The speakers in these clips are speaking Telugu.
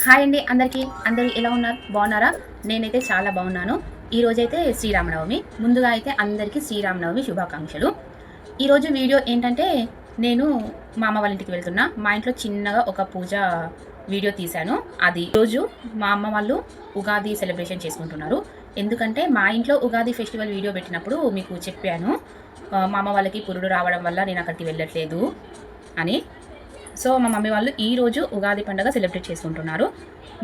హాయ్ అండి అందరికీ. అందరూ ఎలా ఉన్నారు? బాగున్నారా? నేనైతే చాలా బాగున్నాను. ఈరోజైతే శ్రీరామనవమి. ముందుగా అయితే అందరికీ శ్రీరామనవమి శుభాకాంక్షలు. ఈరోజు వీడియో ఏంటంటే, నేను మా అమ్మ వాళ్ళ ఇంటికి వెళ్తున్నా. మా ఇంట్లో చిన్నగా ఒక పూజ వీడియో తీశాను. అది రోజు మా అమ్మ వాళ్ళు ఉగాది సెలబ్రేషన్ చేసుకుంటున్నారు. ఎందుకంటే మా ఇంట్లో ఉగాది ఫెస్టివల్ వీడియో పెట్టినప్పుడు మీకు చెప్పాను, మా అమ్మ వాళ్ళకి పురుడు రావడం వల్ల నేను అక్కడికి వెళ్ళట్లేదు అని. సో మా మమ్మీ వాళ్ళు ఈరోజు ఉగాది పండుగ సెలబ్రేట్ చేసుకుంటున్నారు.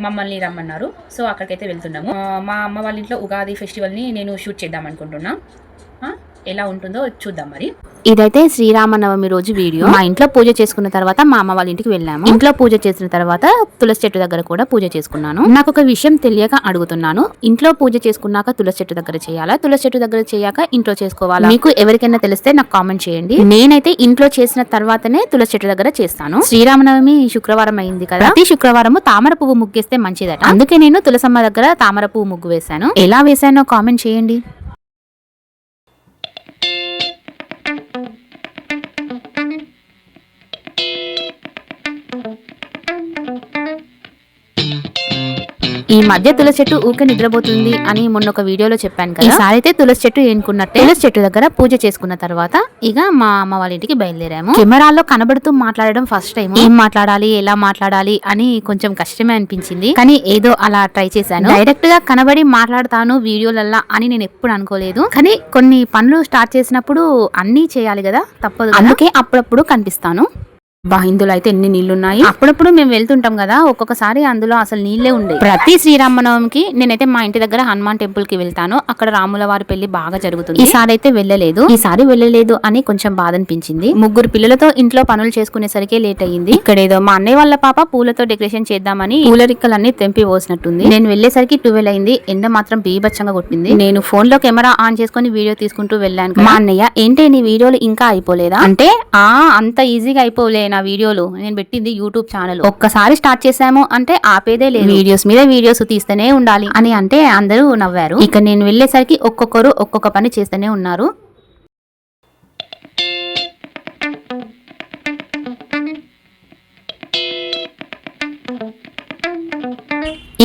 మమ్మల్ని రమ్మన్నారు. సో అక్కడికైతే వెళ్తున్నాము. మా అమ్మ వాళ్ళ ఇంట్లో ఉగాది ఫెస్టివల్ని నేను షూట్ చేద్దాం అనుకుంటున్నా. ఎలా ఉంటుందో చూద్దాం. మరి ఇదైతే శ్రీరామనవమి రోజు వీడియో. మా ఇంట్లో పూజ చేసుకున్న తర్వాత మా అమ్మ వాళ్ళ ఇంటికి వెళ్ళాము. ఇంట్లో పూజ చేసిన తర్వాత తులసి చెట్టు దగ్గర కూడా పూజ చేసుకున్నాను. నాకు ఒక విషయం తెలియక అడుగుతున్నాను, ఇంట్లో పూజ చేసుకున్నాక తులసి చెట్టు దగ్గర చేయాలా, తులసి చెట్టు దగ్గర చేయాక ఇంట్లో చేసుకోవాలా? మీకు ఎవరికైనా తెలిస్తే నాకు కామెంట్ చేయండి. నేనైతే ఇంట్లో చేసిన తర్వాతనే తులసి చెట్టు దగ్గర చేస్తాను. శ్రీరామనవమి శుక్రవారం అయింది కదా, ప్రతి శుక్రవారం తామర పువ్వు ముగ్గేస్తే మంచిదట. అందుకే నేను తులసమ్మ దగ్గర తామర పువ్వు ముగ్గు వేశాను. ఎలా వేశానో కామెంట్ చేయండి. ఈ మధ్య తులసి చెట్టు ఊకే నిద్రపోతుంది అని మొన్న ఒక వీడియోలో చెప్పాను కదా. ఈసారి అయితే తులసి చెట్టు ఎన్నుకున్నట్టే తులసి చెట్టు దగ్గర పూజ చేసుకున్న తర్వాత ఇక మా అమ్మ వాళ్ళ ఇంటికి బయలుదేరాము. కెమెరాలో కనబడుతూ మాట్లాడడం ఫస్ట్ టైం. ఏం మాట్లాడాలి, ఎలా మాట్లాడాలి అని కొంచెం కష్టమే అనిపించింది. కానీ ఏదో అలా ట్రై చేశాను. డైరెక్ట్ గా కనబడి మాట్లాడతాను వీడియోలల్లా అని నేను ఎప్పుడు అనుకోలేదు. కానీ కొన్ని పనులు స్టార్ట్ చేసినప్పుడు అన్నీ చేయాలి కదా, తప్పదు. అందుకే అప్పుడప్పుడు కనిపిస్తాను. ఇందులో అయితే ఎన్ని నీళ్లున్నాయి. అప్పుడప్పుడు మేము వెళ్తుంటాం కదా, ఒక్కొక్కసారి అందులో అసలు నీళ్లే ఉండే. ప్రతి శ్రీరామనవమికి నేనైతే మా ఇంటి దగ్గర హనుమాన్ టెంపుల్ కి వెళ్తాను. అక్కడ రాముల వారి పెళ్లి బాగా జరుగుతుంది. ఈసారి అయితే వెళ్ళలేదు అని కొంచెం బాధ అనిపించింది. ముగ్గురు పిల్లలతో ఇంట్లో పనులు చేసుకునేసరికి లేట్ అయ్యింది. ఇక్కడేదో మా అన్నయ్య వాళ్ళ పాప పూలతో డెకరేషన్ చేద్దామని పూల రిక్కలన్నీ తెంపి పోసినట్టుంది. నేను వెళ్లేసరికి 12 అయింది. ఎండ మాత్రం బీభత్సంగా కొట్టింది. నేను ఫోన్ లో కెమెరా ఆన్ చేసుకుని వీడియో తీసుకుంటూ వెళ్ళాను. మా అన్నయ్య, ఏంటి నీ వీడియోలు ఇంకా అయిపోలేదా అంటే, అంత ఈజీగా అయిపోలే నా వీడియోలు, నేను పెట్టింది యూట్యూబ్ ఛానల్. ఒక్కసారి స్టార్ట్ చేసాము అంటే ఆపేదే లేదు. వీడియోస్ మీద వీడియోస్ తీస్తూనే ఉండాలి అని అంటే అందరూ నవ్వారు. ఇక నేను వెళ్ళేసరికి ఒక్కొక్కరు ఒక్కొక్క పని చేస్తూనే ఉన్నారు.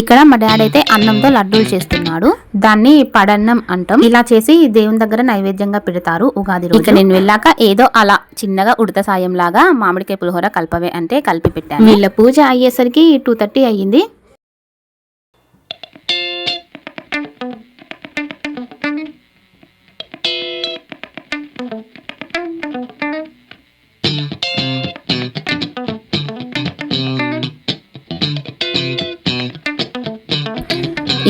ఇక్కడ మా డాడీ అయితే అన్నంతో లడ్డూలు చేస్తున్నాడు. దాన్ని పడన్నం అంటాం. ఇలా చేసి దేవుని దగ్గర నైవేద్యంగా పెడతారు ఉగాది రోజు. ఇక నేను వెళ్ళాక ఏదో అలా చిన్నగా ఉడత సాయం లాగా మామిడికాయ పులిహోర కల్పవే అంటే కలిపి పెట్టాను. వీళ్ళ పూజ అయ్యేసరికి 2:30 అయ్యింది.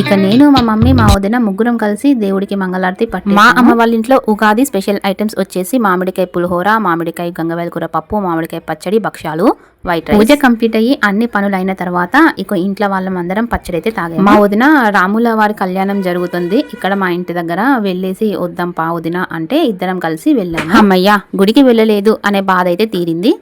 ఇక నేను, మా మమ్మీ, మా వదిన ముగ్గురం కలిసి దేవుడికి మంగళారతి పట్టాము. మా అమ్మ వాళ్ళ ఇంట్లో ఉగాది స్పెషల్ ఐటమ్స్ వచ్చేసి మామిడికాయ పులిహోర, మామిడికాయ గంగవేల కూర పప్పు, మామిడికాయ పచ్చడి, భక్ష్యాలు, వైట్ రైస్. పూజ కంప్లీట్ అయ్యి అన్ని పనులు అయిన తర్వాత ఇక ఇంట్లో వాళ్ళమందరం పచ్చడి అయితే తాగాము. మా వదిన రాముల వారి కళ్యాణం జరుగుతుంది ఇక్కడ మా ఇంటి దగ్గర, వెళ్ళేసి వద్దాం పా వదిన అంటే ఇద్దరం కలిసి వెళ్ళాము. అమ్మయ్య, గుడికి వెళ్ళలేదు అనే బాధ అయితే తీరింది.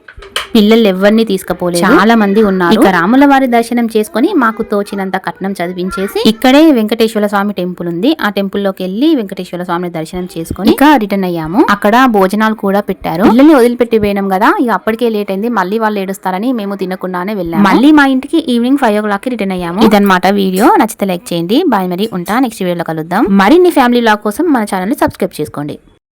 పిల్లలు ఎవరిని తీసుకుపోలేదు, చాలా మంది ఉన్నారు. ఇక రాముల వారి దర్శనం చేసుకుని మాకు తోచినంత కట్నం చదివించేసి ఇక్కడే వెంకటేశ్వర స్వామి టెంపుల్ ఉంది, ఆ టెంపుల్ లోకి వెళ్లి వెంకటేశ్వర స్వామిని దర్శనం చేసుకుని ఇక రిటర్న్ అయ్యాము. అక్కడ భోజనాలు కూడా పెట్టారు. పిల్లల్ని వదిలిపెట్టి పోయినాం కదా, ఇక అప్పటికే లేట్ అయింది. మళ్ళీ వాళ్ళు ఏడుస్తారని మేము తినకుండానే వెళ్ళాము. మళ్ళీ మా ఇంటికి ఈవినింగ్ 5 o'clock రిటర్న్ అయ్యాము. ఇదన్నమాట వీడియో. నచ్చితే లైక్ చేయండి. బాయ్, మరి ఉంటా. నెక్స్ట్ వీడియోలో కలుద్దాం. మరిన్ని ఫ్యామిలీ వ్లాగ్ కోసం మన ఛానల్ ని సబ్స్క్రైబ్ చేసుకోండి.